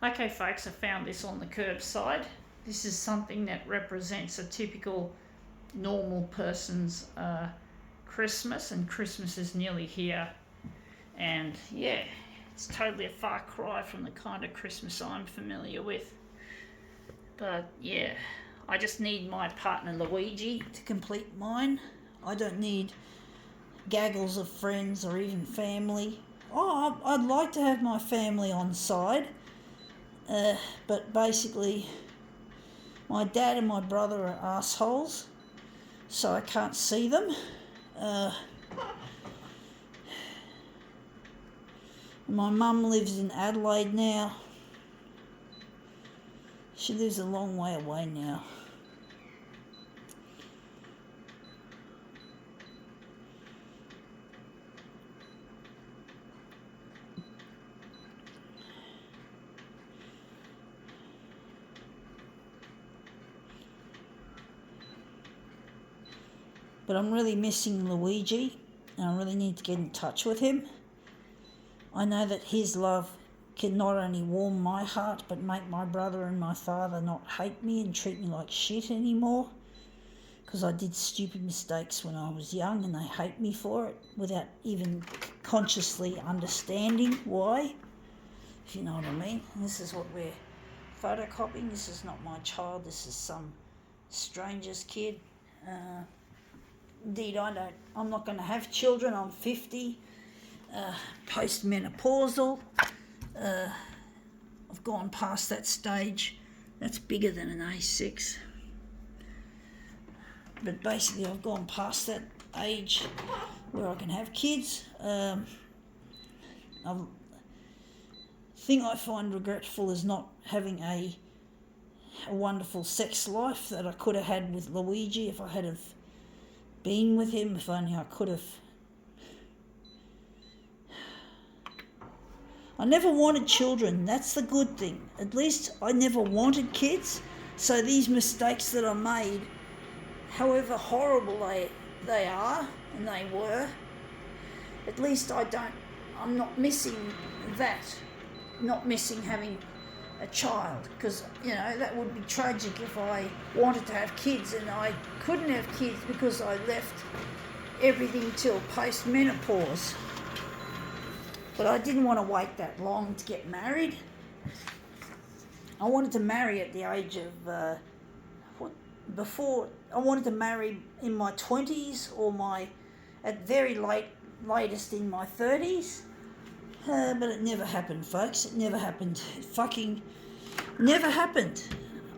Okay, folks, I found this on the curbside. This is something that represents a typical normal person's Christmas, and Christmas is nearly here. And yeah, it's totally a far cry from the kind of Christmas I'm familiar with. But yeah, I just need my partner Luigi to complete mine. I don't need gaggles of friends or even family. Oh, I'd like to have my family on side, but basically, my dad and my brother are assholes, so I can't see them. My mum lives in Adelaide now. She lives a long way away now. But I'm really missing Luigi, and I really need to get in touch with him. I know that his love can not only warm my heart, but make my brother and my father not hate me and treat me like shit anymore. Because I did stupid mistakes when I was young and they hate me for it without even consciously understanding why, if you know what I mean. And this is what we're photocopying. This is not my child, this is some stranger's kid. Indeed, I'm not going to have children. I'm 50, postmenopausal. I've gone past that stage. That's bigger than an A6. But basically, I've gone past that age where I can have kids. The thing I find regretful is not having a wonderful sex life that I could have had with Luigi if I had have been with him, if only I could have. I never wanted children, that's the good thing. At least I never wanted kids, so these mistakes that I made, however horrible they are, and they were, at least I'm not missing that, not missing having a child, because, that would be tragic if I wanted to have kids and I couldn't have kids because I left everything till post-menopause. But I didn't want to wait that long to get married. I wanted to marry at the age of, I wanted to marry in my 20s or at very latest in my 30s. But it never happened, folks. It never happened. It fucking never happened.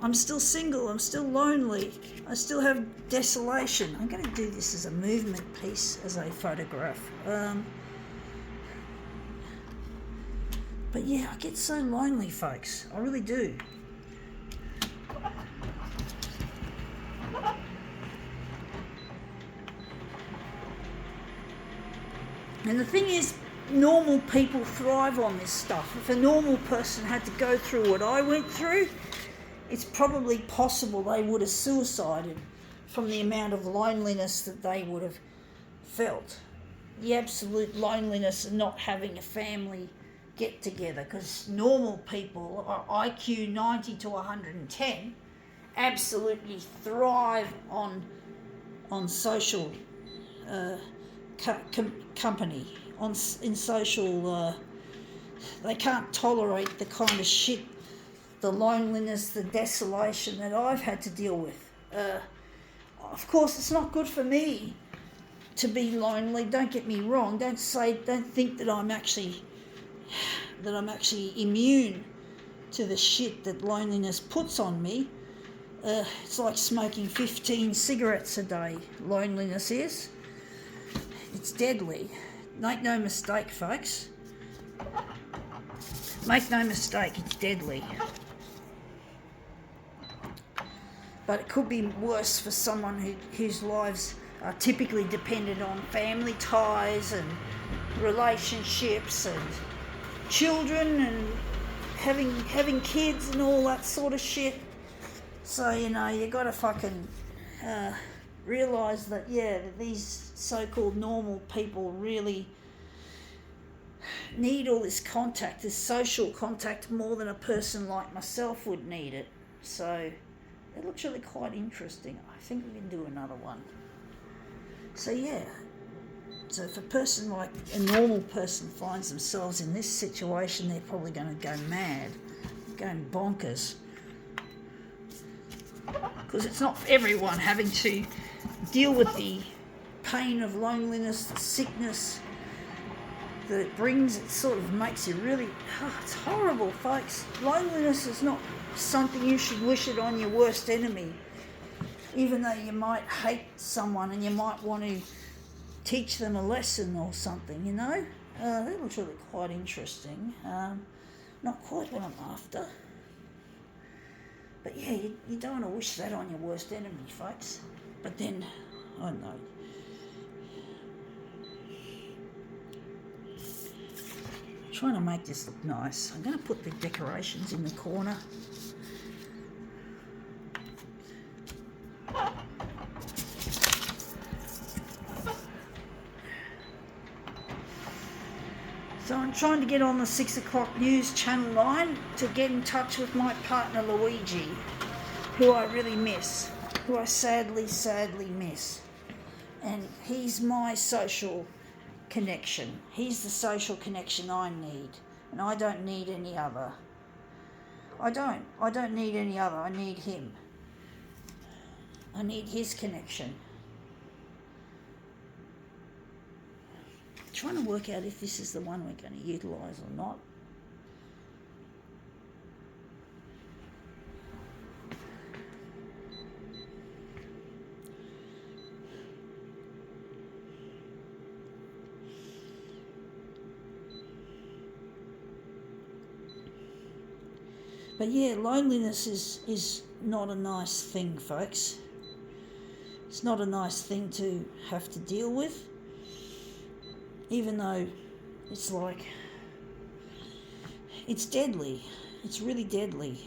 I'm still single. I'm still lonely. I still have desolation. I'm going to do this as a movement piece, as a photograph. But yeah, I get so lonely, folks. I really do. And the thing is, normal people thrive on this stuff. If a normal person had to go through what I went through, it's probably possible they would have suicided from the amount of loneliness that they would have felt. The absolute loneliness of not having a family get together, because normal people are IQ 90 to 110 absolutely thrive on social company, in social, they can't tolerate the kind of shit, the loneliness, the desolation that I've had to deal with. Of course, it's not good for me to be lonely, don't get me wrong. Don't think that I'm actually immune to the shit that loneliness puts on me. It's like smoking 15 cigarettes a day, loneliness is. It's deadly. Make no mistake, folks. Make no mistake, it's deadly. But it could be worse for someone whose lives are typically dependent on family ties and relationships and children and having kids and all that sort of shit. So, you gotta fucking realise that, that these so-called normal people really need all this contact, this social contact, more than a person like myself would need it. So it looks really quite interesting. I think we can do another one. So yeah, so if a person like a normal person finds themselves in this situation, they're probably going to go mad, going bonkers. Because it's not everyone having to deal with the pain of loneliness, the sickness that it brings. It sort of makes you really, it's horrible, folks. Loneliness is not something you should wish it on your worst enemy. Even though you might hate someone and you might want to teach them a lesson or something, you know. That looks really quite interesting. Not quite what I'm after. But yeah, you don't want to wish that on your worst enemy, folks. But then, I don't know. I'm trying to make this look nice. I'm going to put the decorations in the corner. So I'm trying to get on the 6 o'clock news, Channel 9, to get in touch with my partner Luigi, who I really miss, who I sadly miss. And he's my social connection. He's the social connection I need, and I don't need any other. I don't need any other. I need him. I need his connection. Trying to work out if this is the one we're going to utilise or not. But yeah, loneliness is not a nice thing, folks. It's not a nice thing to have to deal with. Even though it's like, it's deadly. It's really deadly.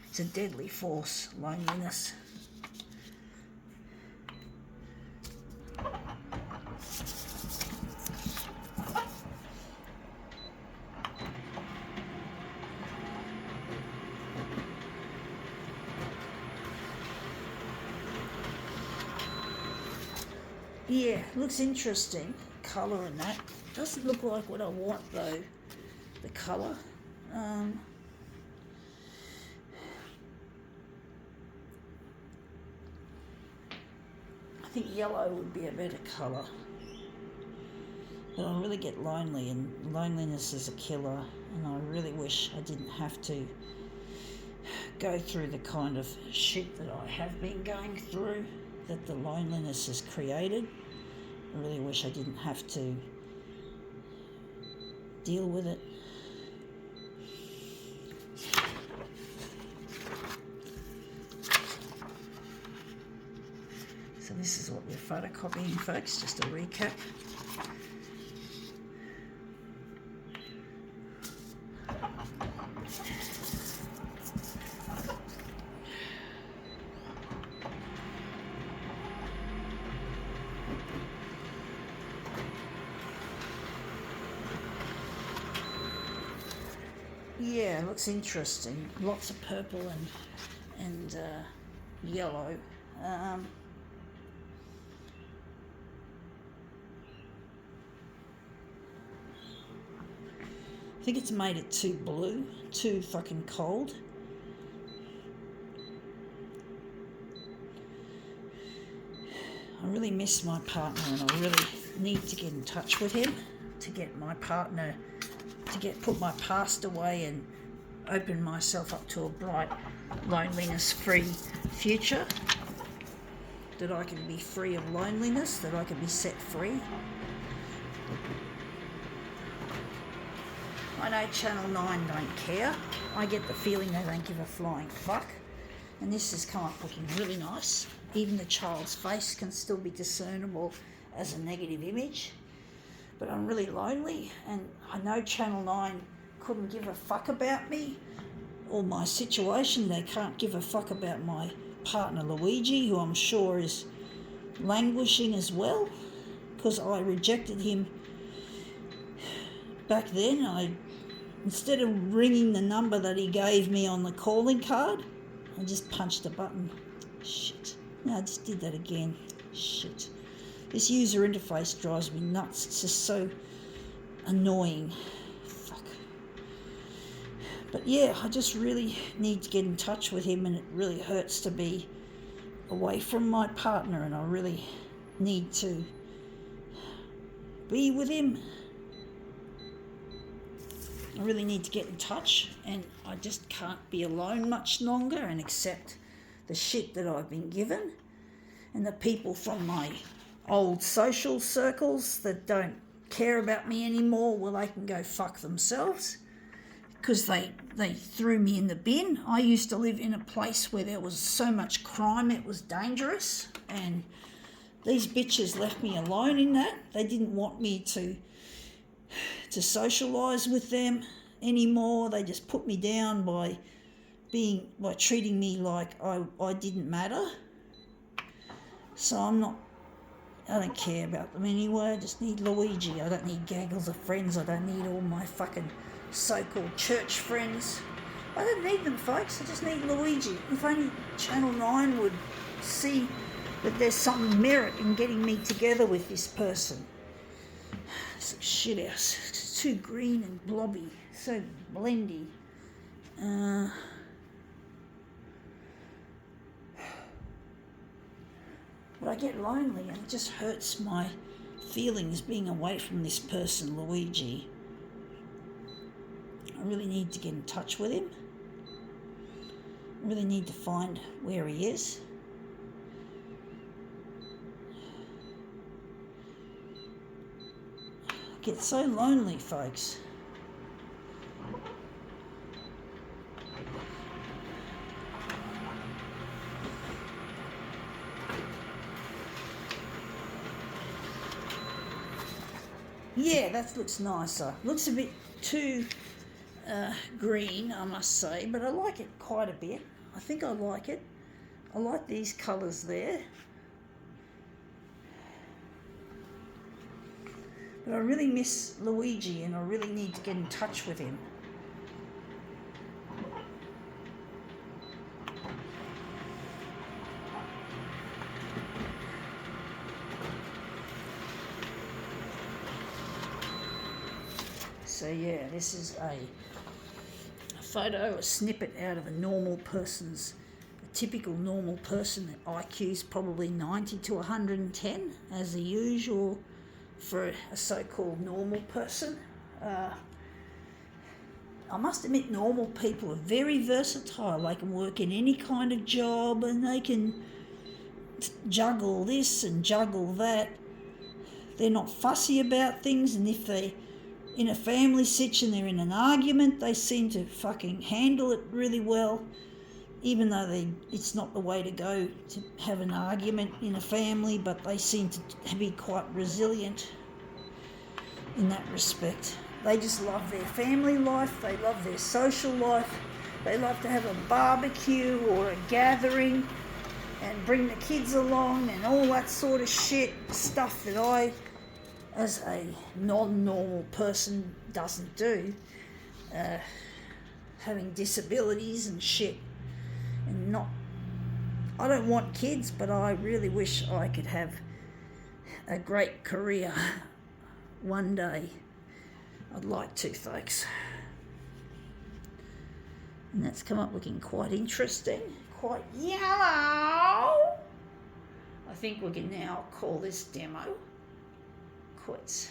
It's a deadly force, loneliness. Yeah, looks interesting. Colour and that. Doesn't look like what I want though, the colour. I think yellow would be a better colour. But I really get lonely, and loneliness is a killer, and I really wish I didn't have to go through the kind of shit that I have been going through, that the loneliness has created. I really wish I didn't have to deal with it. So this is what we're photocopying, folks, just a recap. Yeah, looks interesting. Lots of purple and yellow. I think it's made it too blue, too fucking cold. I really miss my partner, and I really need to get in touch with him to get my partner, put my past away and open myself up to a bright, loneliness-free future. That I can be free of loneliness, that I can be set free. I know Channel 9 don't care. I get the feeling they don't give a flying fuck. And this has come up looking really nice. Even the child's face can still be discernible as a negative image. But I'm really lonely, and I know Channel 9 couldn't give a fuck about me or my situation. They can't give a fuck about my partner Luigi, who I'm sure is languishing as well, because I rejected him back then. Instead of ringing the number that he gave me on the calling card, I just punched a button. Shit. No, I just did that again. Shit. This user interface drives me nuts. It's just so annoying. Fuck. But yeah, I just really need to get in touch with him, and it really hurts to be away from my partner, and I really need to be with him. I really need to get in touch, and I just can't be alone much longer and accept the shit that I've been given, and the people from my old social circles that don't care about me anymore, well, they can go fuck themselves, because they threw me in the bin. I used to live in a place where there was so much crime, it was dangerous, and these bitches left me alone in that. They didn't want me to socialise with them anymore. They just put me down by treating me like I didn't matter. So I don't care about them anyway. I just need Luigi. I don't need gaggles of friends. I don't need all my fucking so-called church friends. I don't need them, folks. I just need Luigi. If only Channel 9 would see that there's some merit in getting me together with this person. It's a shit house. It's too green and blobby. So blendy. But I get lonely, and it just hurts my feelings being away from this person, Luigi. I really need to get in touch with him. I really need to find where he is. I get so lonely, folks. Yeah, that looks nicer. Looks a bit too green, I must say, but I like it quite a bit. I think I like it. I like these colours there. But I really miss Luigi, and I really need to get in touch with him. So yeah, this is a photo, a snippet out of a typical normal person. The IQ is probably 90 to 110, as the usual for a so-called normal person. I must admit, normal people are very versatile. They can work in any kind of job, and they can juggle this and juggle that. They're not fussy about things, and if they're in a family sitch and they're in an argument, they seem to fucking handle it really well, even though it's not the way to go to have an argument in a family, but they seem to be quite resilient in that respect. They just love their family life, they love their social life, they love to have a barbecue or a gathering and bring the kids along and all that sort of shit, stuff that I, as a non-normal person, doesn't do. Having disabilities and shit, and I don't want kids, but I really wish I could have a great career one day. I'd like to, folks. And that's come up looking quite interesting, quite yellow. I think we can now call this demo quits.